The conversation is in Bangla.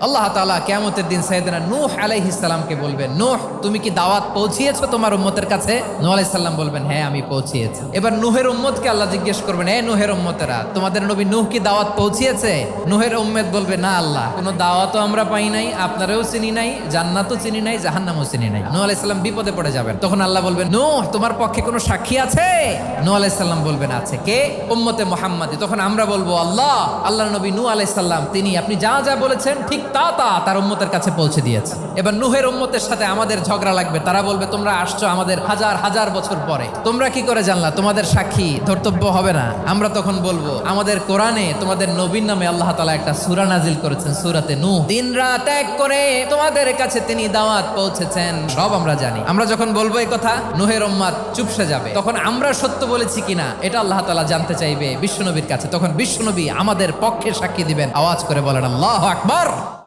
আল্লাহ তাআলা কিয়ামতের দিন সাইয়েদনা নূহ আলাইহিস সালামকে বলবেন, নূহ তুমি কি দাওয়াত পৌঁছিয়েছো তোমার উম্মতের কাছে? নূহ আলাইহিস সালাম বলবেন, হ্যাঁ আমি পৌঁছিয়েছি। এবার নূহের উম্মতকে আল্লাহ জিজ্ঞেস করবেন, হে নূহের উম্মতেরা, তোমাদের নবী নূহ কি দাওয়াত পৌঁছিয়েছে? নূহের উম্মত বলবে, না আল্লাহ, কোনো দাওয়াতও আমরা পাই নাই, আপনারাও চিনি নাই, জান্নাতও চিনি নাই, জাহান্নামও চিনি নাই। নূহ আলাইহিস সালাম বিপদে পড়ে যাবেন। তখন আল্লাহ বলবেন, নূহ তোমার পক্ষে কোনো সাক্ষী আছে? নূহ আলাইহিস সালাম বলবেন, আছে। কে? উম্মতে মুহাম্মাদি। তখন আমরা বলবো, আল্লাহর নবী নূহ আলাইহিস সালাম তিনি আপনি যা যা বলেছেন ঠিক তা তার উম্মতের কাছে পৌঁছে দিয়েছে। এবার নূহের উম্মতের সাথে আমাদের ঝগড়া লাগবে। তারা বলবে, তোমরা আসছো আমাদের হাজার হাজার বছর পরে, তোমরা কি করে জানলা? তোমাদের সাক্ষী ধর্তব্য হবে না? আমরা তখন বলবো, আমাদের কোরআনে তোমাদের নবীর নামে আল্লাহ তাআলা একটা সূরা নাজিল করেছেন, সূরাতে নূহ। দিন রাত এক করে তোমাদের কাছে তিনি দাওয়াত পৌঁছেছেন, সব আমরা জানি। আমরা যখন বলবো এই কথা, নূহের উম্মত চুপসে যাবে। তখন আমরা সত্য বলেছি কিনা এটা আল্লাহ তাআলা জানতে চাইবে বিশ্বনবীর কাছে। তখন বিশ্বনবী আমাদের পক্ষে সাক্ষী দিবেন। আওয়াজ করে বলেন আল্লাহু আকবার।